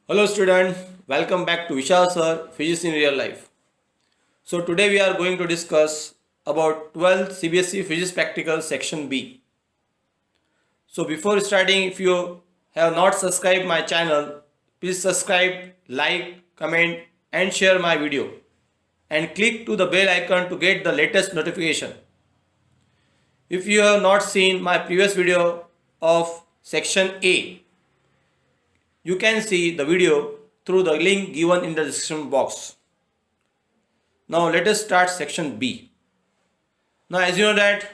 Hello student, welcome back to Vishal sir, Physics in Real Life. So today we are going to discuss about 12th CBSE Physics Practical Section B. So before starting, if you have not subscribed my channel, please subscribe, like, comment and share my video and click to the bell icon to get the latest notification. If you have not seen my previous video of Section A, you can see the video through the link given in the description box. Now let us start section B. Now as you know that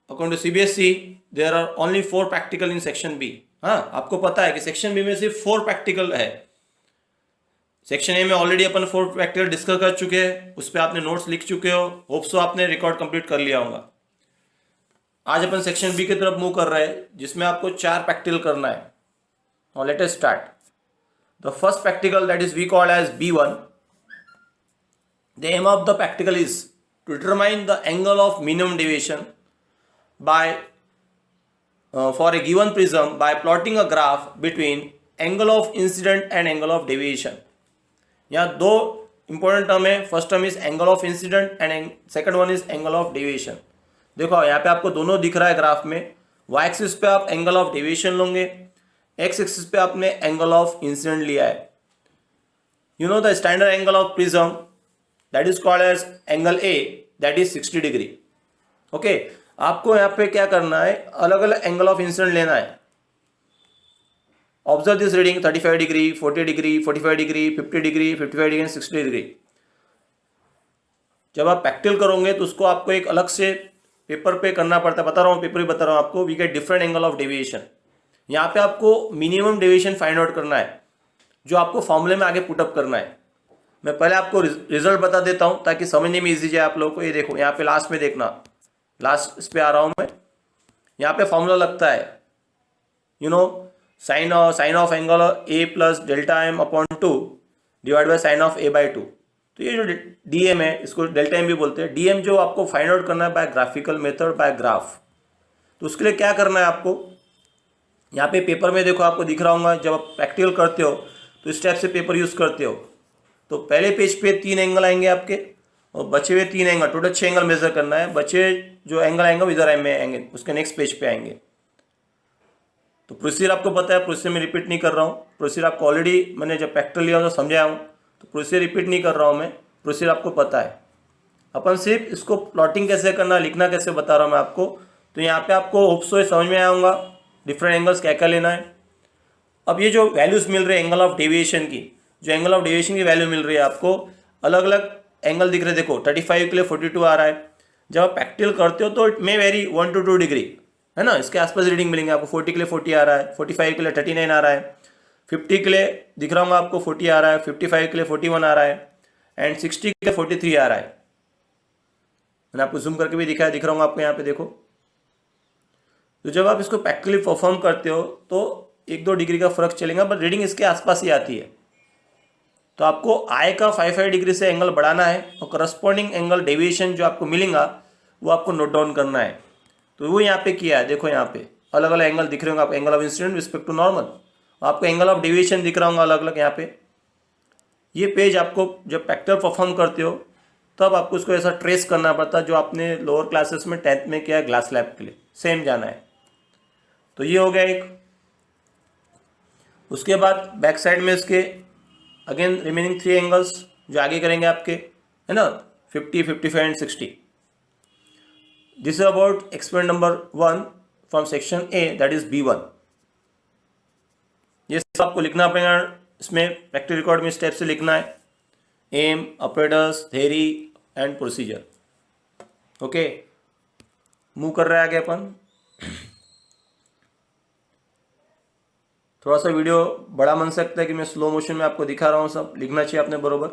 according to CBSE there are only 4 practical in section B. हाँ आपको पता है कि section B में सिर्फ 4 practical है. Section A में already अपन 4 practical discuss कर चुके हैं, उस पर आपने नोट्स लिख चुके हो, होप सो आपने रिकॉर्ड कंप्लीट कर लिया होगा. आज अपन सेक्शन बी की तरफ मूव कर रहे हैं जिसमें आपको 4 प्रैक्टिकल करना है. Now let us start. The first practical, that is we call as B1. The aim of the practical is to determine the angle of minimum deviation by for a given prism by plotting a graph between angle of incident and angle of deviation. यहाँ दो important term है. First term is angle of incident and second one is angle of deviation. देखो यहाँ पे आपको दोनों दिख रहा है ग्राफ में. Y एक्सिस पे आप एंगल ऑफ डेविएशन लोगे, एक्स एक्सिस पे आपने एंगल ऑफ इंसिडेंट लिया है. You know the standard angle of prism that is called as angle A, that is 60 degree. Okay, आपको यहाँ पे क्या करना है, अलग अलग एंगल ऑफ इंसिडेंट लेना है. Observe this reading 35 degree, 40 degree, 45 degree, 50 degree, 55 degree, 60 degree. जब आप प्रैक्टिकल करोगे तो उसको आपको एक अलग से पेपर पे करना पड़ता है. बता रहा हूँ, पेपर ही बता रहा हूँ आपको. We get different angle of deviation. यहाँ पे आपको मिनिमम डेविएशन फाइंड आउट करना है जो आपको फॉर्मूले में आगे पुटअप करना है. मैं पहले आपको रिजल्ट बता देता हूँ ताकि समझने में इजी जाए आप लोगों को. ये देखो यहाँ पे लास्ट में देखना, लास्ट इस पे आ रहा हूँ मैं. यहाँ पे फॉर्मूला लगता है, you know, sine of angle A plus delta M upon 2 divide by sine of A by 2. तो ये जो डी एम है इसको डेल्टा एम भी बोलते हैं. डी एम जो आपको फाइंड आउट करना है by graphical method, by graph. तो उसके लिए क्या करना है आपको, यहाँ पे पेपर में देखो आपको दिख रहा होगा. जब आप प्रैक्टिकल करते हो तो इस टाइप से पेपर यूज़ करते हो. तो पहले पेज पे 3 एंगल आएंगे आपके और बचे हुए 3 एंगल, टोटल 6 एंगल मेजर करना है. बचे जो एंगल आएंगे इधर में आएंगे, उसके नेक्स्ट पेज पे आएंगे. तो प्रोसीजर आपको पता है, प्रोसीजर में रिपीट नहीं कर रहा हूँ. प्रोसीजर आपको ऑलरेडी मैंने जब प्रैक्टिकल लिया तो समझाया हूँ, तो प्रोसीजर रिपीट नहीं कर रहा हूँ मैं. प्रोसीजर आपको पता है. अपन सिर्फ इसको प्लॉटिंग कैसे करना, लिखना कैसे बता रहा हूँ मैं आपको. तो यहाँ पे आपको होप सो समझ में आऊँगा डिफरेंट एंगल्स क्या क्या लेना है. अब ये जो वैल्यूज़ मिल रहे हैं एंगल ऑफ डेविएशन की, जो एंगल ऑफ डेविएशन की वैल्यू मिल रही है आपको, अलग अलग एंगल दिख रहे हैं. देखो 35 के लिए 42 आ रहा है. जब आप प्रैक्टिकल करते हो तो it may very 1 to 2 degree, है ना. इसके आसपास रीडिंग मिलेंगे आपको. 40 के लिए 40 आ रहा है, 45 के लिए 39 आ रहा है, 50 के लिए दिख रहा होगा आपको 40 आ रहा है, 55 के लिए 41 आ रहा है एंड 60 के लिए 43 आ रहा है. मैंने आपको जूम करके भी दिख रहा होगा आपको यहाँ पे देखो. तो जब आप इसको प्रैक्टिकली परफॉर्म करते हो तो 1-2 डिग्री का फर्क चलेगा, बट रीडिंग इसके आसपास ही आती है. तो आपको आई का 5 डिग्री से एंगल बढ़ाना है और करस्पॉन्डिंग एंगल डेविएशन जो आपको मिलेगा वो आपको नोट डाउन करना है. तो वो यहाँ पे किया है. देखो यहाँ पे अलग अलग एंगल दिख रहे होंगे आपको, angle of incident respect to normal. आपको एंगल ऑफ डेविएशन दिख रहा होगा अलग अलग यहाँ पे. ये पेज आपको जब प्रैक्टिकल परफॉर्म करते हो तब आपको इसको ऐसा ट्रेस करना पड़ता है जो आपने लोअर क्लासेस में 10th में किया है ग्लास लैब के लिए. सेम जाना है. तो ये हो गया एक. उसके बाद बैक साइड में इसके अगेन रिमेनिंग 3 एंगल्स जो आगे करेंगे आपके, है ना, 50, 55 and 60. This is about experiment number 1 from section A, that is B1. ये सब आपको लिखना पड़ेगा. इसमें प्रैक्टिकल रिकॉर्ड में स्टेप से लिखना है. Aim, operators, theory and procedure. Okay, move कर रहे हैं आगे अपन. थोड़ा सा वीडियो बड़ा बन सकता है कि मैं स्लो मोशन में आपको दिखा रहा हूँ. सब लिखना चाहिए आपने बरोबर.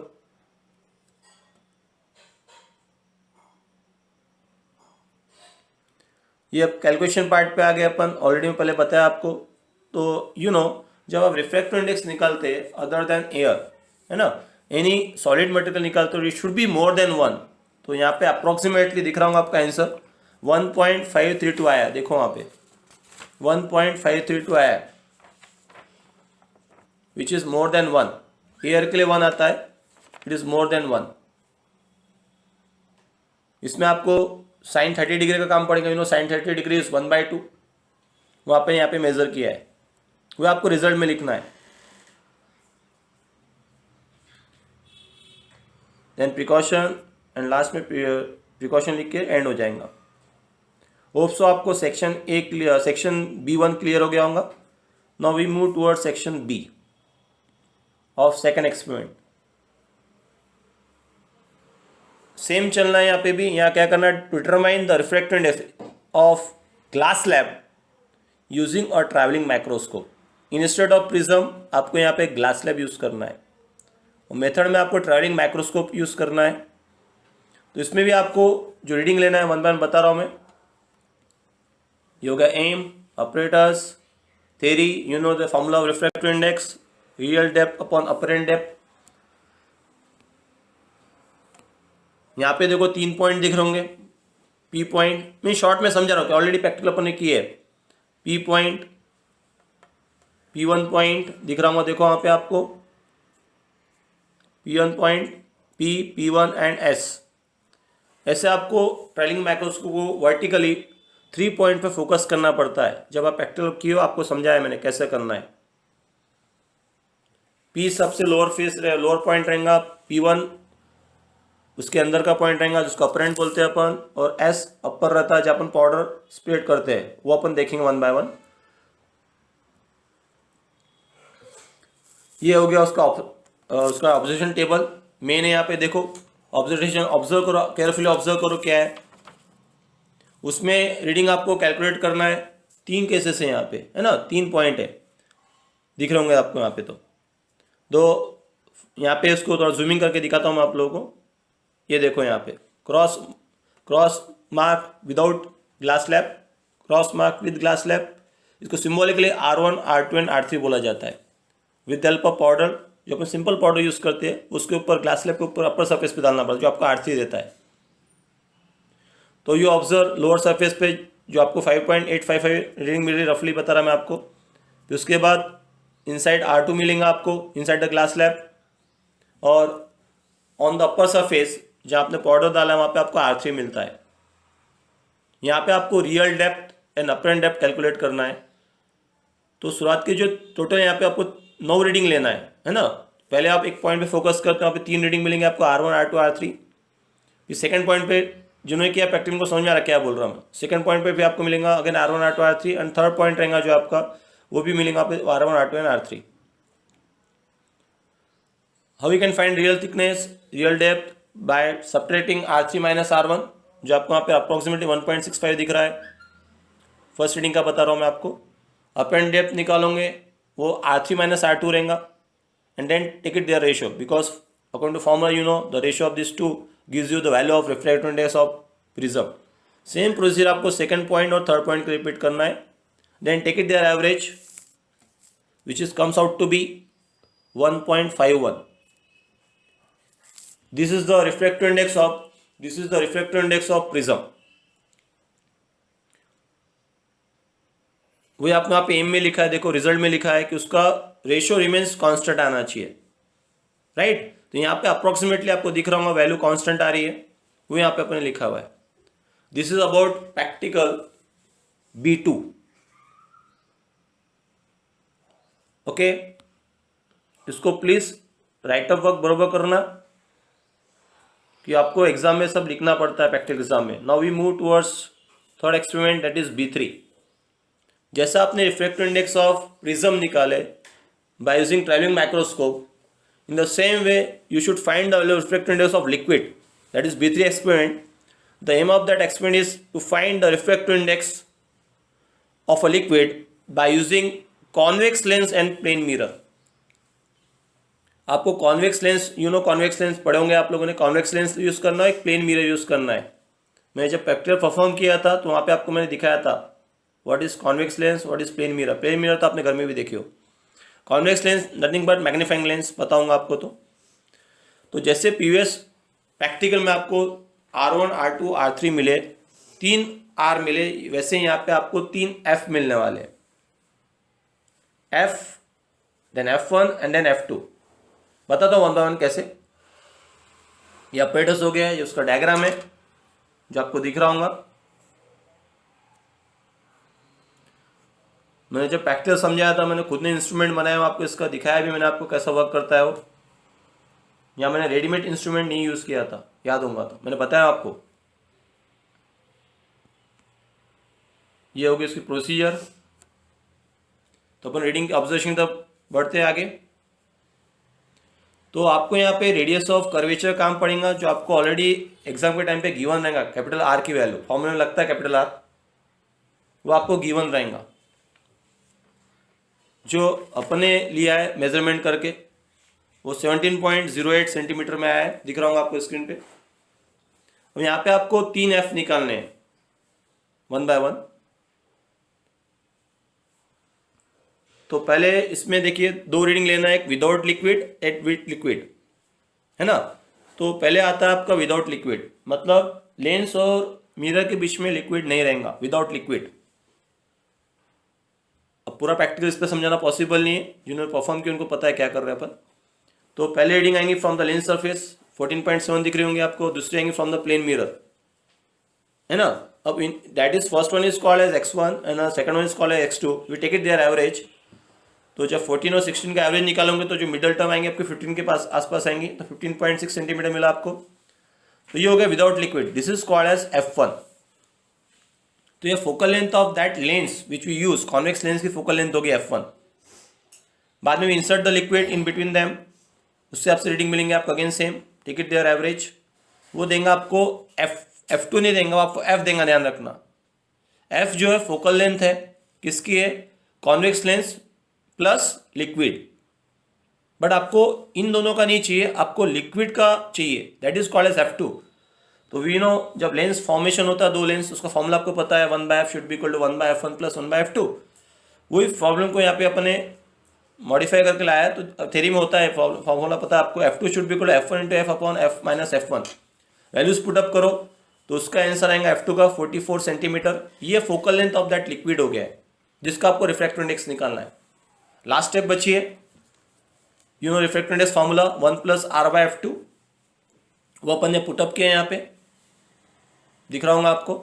ये अब कैलकुलेशन पार्ट पे आ गए अपन. ऑलरेडी मैं पहले बताया आपको. तो यू नो, जब आप रिफ्रैक्टिव इंडेक्स निकालते अदर देन एयर, है ना, एनी सॉलिड मटेरियल निकालते हो, it should be more than 1. तो यहाँ पे अप्रोक्सीमेटली दिख रहा हूँ आपका आंसर 1.532 आया. देखो वहाँ पे 1.532 आया. Which is more than 1, air के लिए 1 आता है, इट इज मोर देन 1। इसमें आपको साइन 30 डिग्री का काम पड़ेगा, साइन 30 डिग्री इज 1/2, वो आपने यहाँ पे मेजर किया है, वो आपको रिजल्ट में लिखना है। देन प्रिकॉशन एंड लास्ट में प्रिकॉशन लिख के एंड हो जाएगा। होप सो आपको section A clear, section B1 clear हो गया होगा। Now we move toward section B of second experiment. Same चलना है यहाँ पे भी। यहाँ क्या करना है, to determine the refractive index of glass slab using a travelling microscope. Instead of prism आपको यहाँ पे ग्लास स्लैब यूज करना है, और मेथड में आपको ट्रैवलिंग माइक्रोस्कोप यूज करना है। तो इसमें भी आपको जो रीडिंग लेना है 1 बाय 1 बता रहा हूँ मैं। ये हो गया aim, operators, theory, you know the formula of refractive index, real depth upon apparent depth. यहाँ पे देखो 3 पॉइंट दिख रहे होंगे। पी पॉइंट मैं शॉर्ट में समझा रहा हूँ, ऑलरेडी प्रैक्टिकल अपन ने किए है। पी पॉइंट, P1 पॉइंट दिख रहा होगा, देखो वहाँ पे आपको P1 point, P1 and S। ऐसे आपको ट्रैवलिंग माइक्रोस्कोप को वर्टिकली 3 पॉइंट पे फोकस करना पड़ता है। जब आप प्रैक्टिकल किए हो आपको समझाया मैंने कैसे करना है। P सबसे लोअर पॉइंट रहेगा, P1 उसके अंदर का पॉइंट रहेगा जिसको अपरेंट बोलते हैं अपन, और S अपर रहता है जब अपन पाउडर स्प्रेड करते हैं, वो अपन देखेंगे 1 बाय 1। ये हो गया उसका ऑब्जर्वेशन टेबल। मैंने यहाँ पे देखो ऑब्जर्व करो, केयरफुली ऑब्जर्व करो क्या है उसमें। रीडिंग आपको कैलकुलेट करना है। 3 केसेस है यहाँ पे, है ना, 3 पॉइंट है, दिख रहे होंगे आपको यहाँ पे। तो यहाँ पे इसको थोड़ा जूमिंग करके दिखाता हूँ मैं आप लोगों को। ये देखो यहाँ पे cross mark without glass slab, cross mark with glass slab. इसको symbolically R1, R2 and R3 बोला जाता है। विद हेल्प ऑफ पाउडर, जो अपन सिंपल पाउडर यूज करते हैं उसके ऊपर ग्लास स्लैब के ऊपर अपर सरफेस पे डालना पड़ता है, जो आपको R3 देता है। तो यू ऑब्जर्व लोअर सरफेस पे जो आपको 5.855 रीडिंग मिल रही, रफली बता रहा मैं आपको। फिर उसके बाद इनसाइड R2 मिलेगा आपको इनसाइड द ग्लास स्लैब, और ऑन द अपर सरफेस जहाँ आपने पाउडर डाला है वहाँ पे आपको R3 मिलता है। यहाँ पे आपको real depth and apparent depth calculate करना है। तो शुरुआत की जो टोटल यहाँ पे आपको 9 रीडिंग लेना है ना। पहले आप एक पॉइंट पे फोकस करते हो, वहाँ पे 3 रीडिंग मिलेंगे आपको, R1, R2, R3। फिर सेकंड पॉइंट पे जिन्होंने किया प्रैक्टिकल को समझ में आ रहा क्या बोल रहा हूँ मैं। सेकंड पॉइंट पे भी आपको मिलेगा again R1, R2, R3, and third point रहेगा जो आपका, वो भी मिलेगा आप R1, R2 and R3। How we can find real thickness, real depth by subtracting R3 minus R1, जो आपको यहाँ पे अप्रोक्सीमेटली 1.65 दिख रहा है। फर्स्ट रीडिंग का बता रहा हूँ मैं आपको। अपरेंट डेप्थ निकालोगे वो R3 माइनस R2 रहेगा, and then take it their ratio, because according to formula you know the ratio of this two gives you the value of refractive index of prism. Same procedure आपको second point और third point को repeat करना है। Then take it their average which is comes out to be 1.51। This is the refractive index of prism। वही आपने यहाँ पे M में लिखा है, देखो रिजल्ट में लिखा है कि उसका रेशियो रिमेन्स कांस्टेंट आना चाहिए, राइट। तो यहाँ पे अप्रोक्सीमेटली आपको दिख रहा होगा वैल्यू कांस्टेंट आ रही है, वो यहाँ पे अपने लिखा हुआ है। This is about practical B2। Okay, इसको प्लीज राइट ऑफ वर्क बरोबर करना कि आपको एग्जाम में सब लिखना पड़ता है प्रैक्टिकल एग्जाम में। Now we move towards third experiment, that is B3। जैसा आपने रिफ्रैक्टिव इंडेक्स ऑफ प्रिज्म निकाले by using travelling microscope, in the same way you should find the value of refractive index of liquid, that is B3 experiment. The aim of that experiment is to find the refractive index of a liquid by using convex lens and plane mirror. आपको convex lens, you know convex lens पढ़े होंगे आप लोगों ने, convex lens use करना है, एक plane mirror use करना है। मैंने जब प्रैक्टिकल परफॉर्म किया था तो वहाँ पे आपको मैंने दिखाया था what is convex lens, what is plane mirror. Plane mirror तो आपने घर में भी देखी हो। Convex lens nothing but magnifying lens, बताऊंगा आपको। तो जैसे प्रीवियस प्रैक्टिकल में आपको R1, R2, R3 मिले, 3 R मिले, वैसे यहाँ पे आपको 3 F मिलने वाले। F then F1 and then F2। बताता हूँ वन बाय वन कैसे। ये अपरेटस हो गया, ये उसका डायग्राम है जो आपको दिख रहा होगा। मैंने जब प्रैक्टिकल समझाया था, मैंने खुद ने इंस्ट्रूमेंट बनाया हुआ, आपको इसका दिखाया भी मैंने आपको कैसा वर्क करता है वो। या मैंने रेडीमेड इंस्ट्रूमेंट नहीं यूज़ किया था, याद होगा तो मैंने बताया आपको। ये होगी इसकी प्रोसीजर। तो अपन रीडिंग ऑब्जर्वेशन तक बढ़ते हैं आगे। तो आपको यहाँ पे रेडियस ऑफ कर्वेचर काम पड़ेगा, जो आपको ऑलरेडी एग्जाम के टाइम पे गिवन रहेगा। कैपिटल आर की वैल्यू फॉर्मूला में लगता है कैपिटल आर, वो आपको गिवन रहेगा, जो अपने लिया है मेजरमेंट करके, वो 17.08 सेंटीमीटर में आया है, दिख रहा होगा आपको स्क्रीन पे। अब यहाँ पे आपको 3 F निकालने हैं वन बाय वन। तो पहले इसमें देखिए 2 रीडिंग लेना है, एक विदाउट लिक्विड, एक विद लिक्विड, है ना। तो पहले आता है आपका विदाउट लिक्विड, मतलब लेंस और मिरर के बीच में लिक्विड नहीं रहेगा, विदाउट लिक्विड। अब पूरा प्रैक्टिकल इस पर समझाना पॉसिबल नहीं है, जिन्होंने परफॉर्म किया उनको पता है क्या कर रहे हैं अपन। तो पहले रीडिंग आएंगी फ्रॉम द लेंस सरफेस, 14.7 दिख रही होंगी आपको। दूसरी आएंगी फ्रॉम द प्लेन मिरर, है ना। अब in that is first one is called as x1 and second one is called as x2। We take it their average. तो जब 14 और 16 का एवरेज निकालोगे तो जो मिडल टर्म आएंगे आपके 15 के पास आसपास आएंगी। तो 15.6 सेंटीमीटर मिला आपको। तो ये हो गया without liquid, this is called as F1। तो ये focal length of that lens which we use, convex lens की फोकल लेंथ होगी F1। बाद में insert the liquid in between them, उससे आपसे रीडिंग मिलेंगे आपको again same, take it their average. वो देंगे आपको F2 नहीं देंगे, आपको F देंगे, ध्यान रखना। F जो है फोकल लेंथ है, किसकी है, convex lens plus liquid. But आपको इन दोनों का नहीं चाहिए, आपको लिक्विड का चाहिए, that is called as F2। तो वी नो जब लेंस फॉर्मेशन होता है दो लेंस, उसका फॉर्मूला आपको पता है, 1/f should be equal to 1/f1 plus 1/f2। वही प्रॉब्लम को यहाँ पे अपने मॉडिफाई करके लाया है। तो थ्योरी में होता है, फॉर्मूला पता है आपको, F2 should be equal to F1 into F upon F minus F1। Values put up करो तो उसका आंसर आएगा F2 का 44 सेंटीमीटर। ये focal length of that liquid हो गया है, जिसका आपको रिफ्रैक्टिव इंडेक्स निकालना है। लास्ट स्टेप बची है, you no refractive index formula 1 plus R/F2, वो अपन ने पुटअप किया है, यहाँ पे दिख रहा होगा आपको।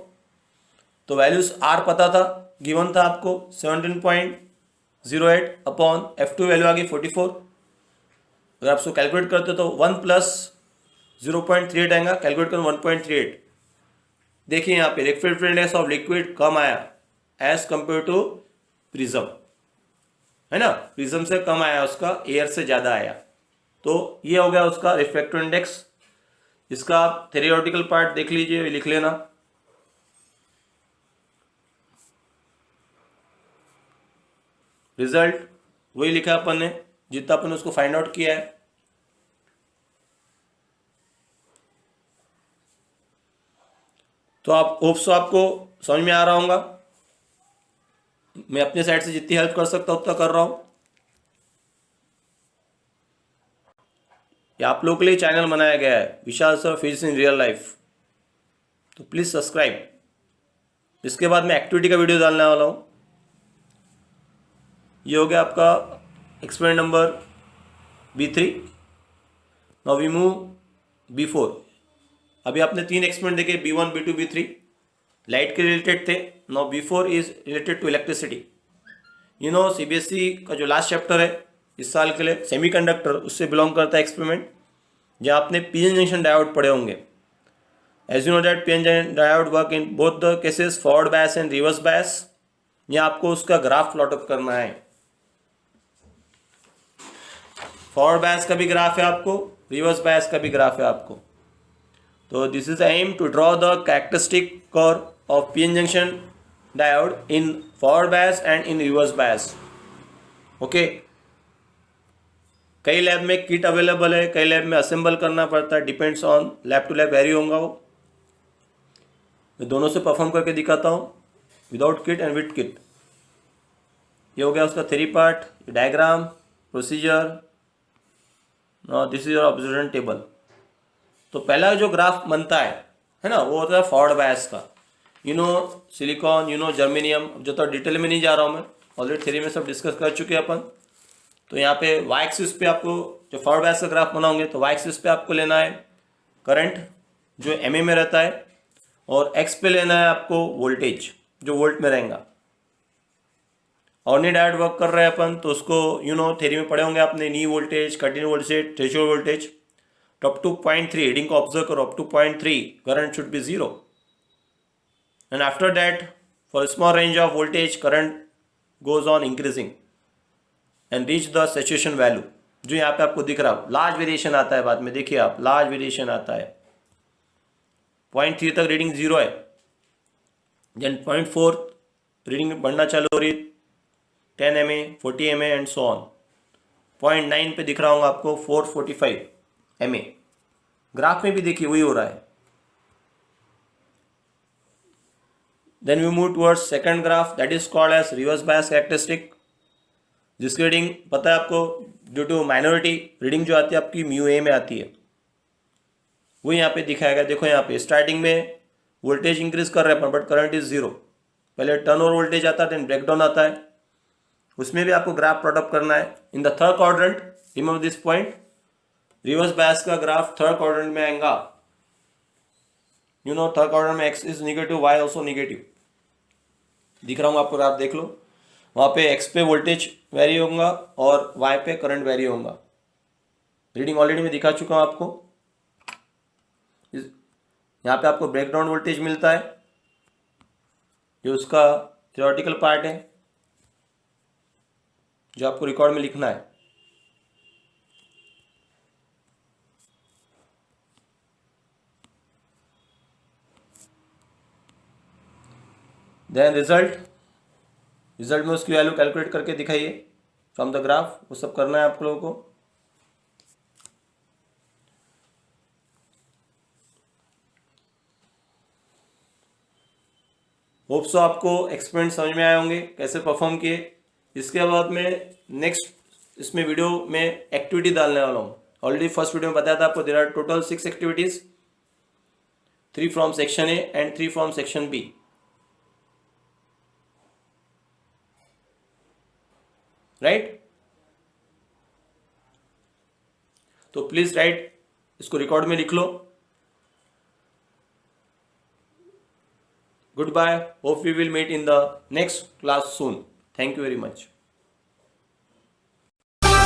तो वैल्यूज R पता था, गिवन था आपको 17.08 अपॉन F2 वैल्यू आ गई 44। अगर आप उसको कैलकुलेट करते तो 1 प्लस 0.38 आएगा, कैलकुलेट करो 1.38। देखिए यहाँ पे रिफ्रैक्टिव इंडेक्स ऑफ लिक्विड कम आया एज कंपेयर टू प्रिज्म, है ना। प्रिज्म से कम आया, उसका एयर से ज़्यादा आया। तो ये हो गया उसका रिफ्रैक्टिव इंडेक्स। इसका आप थ्योरेटिकल पार्ट देख लीजिए, लिख लेना। रिजल्ट वही लिखा अपन ने, जितना अपन ने उसको फाइंड आउट किया है। तो आप होप्स आपको समझ में आ रहा होगा। मैं अपने साइड से जितनी हेल्प कर सकता हूं उतना कर रहा हूं। ये आप लोगों के लिए चैनल बनाया गया है, Vishal sir physics in real life. तो प्लीज सब्सक्राइब। इसके बाद मैं एक्टिविटी का वीडियो डालने वाला हूं। ये हो गया आपका experiment number B3। Now we move B4। अभी आपने 3 एक्सपेरिमेंट देखे, B1, B2, B3 लाइट के रिलेटेड थे। Now B4 is related to electricity. You know CBSE का जो लास्ट चैप्टर है इस साल के लिए, सेमीकंडक्टर, उससे बिलोंग करता है एक्सपेरिमेंट, जहाँ आपने पीएन जंक्शन डायोड पढ़े होंगे। As you know that PN junction diode work in both the cases, forward bias and reverse bias. यहाँ आपको उसका ग्राफ प्लॉट अप करना है। फॉरवर्ड बायस का भी ग्राफ है आपको, रिवर्स बायस का भी ग्राफ है आपको। तो this is aim to draw the characteristic curve of PN junction diode in forward bias and in reverse bias. Okay, कई लैब में किट अवेलेबल है, कई लैब में असेंबल करना पड़ता है, depends on lab to lab vary होगा वो। मैं दोनों से परफॉर्म करके दिखाता हूँ, without kit and with kit. ये हो गया उसका theory part, diagram, procedure. This is your observation table. तो पहला जो ग्राफ बनता है ना, वो होता है फॉरवर्ड बायस का। You know silicon, you know germanium, जो तो डिटेल में नहीं जा रहा हूँ मैं, ऑलरेडी थ्योरी में सब डिस्कस कर चुके हैं अपन। तो यहाँ पे वाई एक्सिस पे आपको जो फॉरवर्ड बायस का ग्राफ बनाओगे तो वाई एक्सिस पे आपको लेना है करंट जो एमए में रहता है, और एक्स पे लेना है आपको वोल्टेज जो वोल्ट में रहेगा। ऑर्डिनरी डायोड वर्क कर रहे हैं अपन, तो उसको थ्योरी में पढ़े होंगे आपने, knee voltage, continue voltage, threshold voltage. तो अप टू 0.3 रीडिंग को ऑब्जर्व करो, up to 0.3 current should be 0, and after that for small range of voltage current goes on increasing and reach the saturation value, जो यहाँ पे आपको दिख रहा है। लार्ज वेरिएशन आता है बाद में, देखिए आप, लार्ज वेरिएशन आता है। 0.3 तक रीडिंग 0 है, देन 0.4 रीडिंग बढ़ना चालू हो रही, 10 MA, 40 MA and so on. 0.9 पे दिख रहा होगा आपको 445 MA। ग्राफ में भी देखिए वही हो रहा है। Then we move towards second graph, that is called as reverse bias characteristic, जिसकी रीडिंग पता है आपको, ड्यू टू माइनॉरिटी रीडिंग जो आती है आपकी म्यू ए में आती है, वो यहाँ पे दिखाएगा। देखो यहाँ पे स्टार्टिंग में वोल्टेज इंक्रीज कर रहे हैं बट करंट इज 0। पहले टर्न ओवर वोल्टेज आता है, देन ब्रेकडाउन आता है, उसमें भी आपको ग्राफ प्लॉट करना है। In the third quadrant, remember this point, reverse bias का ग्राफ थर्ड क्वाड्रेंट में आएगा। थर्ड क्वाड्रेंट में X is negative, Y also negative, दिख रहा हूँ आपको ग्राफ, देख लो। वहाँ पे एक्स पे वोल्टेज वेरी होगा और वाई पे करंट वेरी होगा। रीडिंग ऑलरेडी मैं दिखा चुका हूँ आपको। यहाँ पे आपको ब्रेकडाउन वोल्टेज मिलता है, जो उसका थ्योरेटिकल पार्ट है, जो आपको रिकॉर्ड में लिखना है। देन रिजल्ट में उसकी वैल्यू कैलकुलेट करके दिखाइए फ्रॉम द ग्राफ, वो सब करना है आप लोगों को। होप सो आपको एक्सपेरिमेंट समझ में आए होंगे कैसे परफॉर्म किए। इसके बाद में नेक्स्ट इसमें वीडियो में एक्टिविटी डालने वाला हूँ। ऑलरेडी फर्स्ट वीडियो में बताया था आपको, there are total 6 activities, 3 from section A and 3 from section B, right. तो प्लीज राइट, इसको रिकॉर्ड में लिख लो। Goodbye. Hope we will meet in the next class soon. Thank you very much.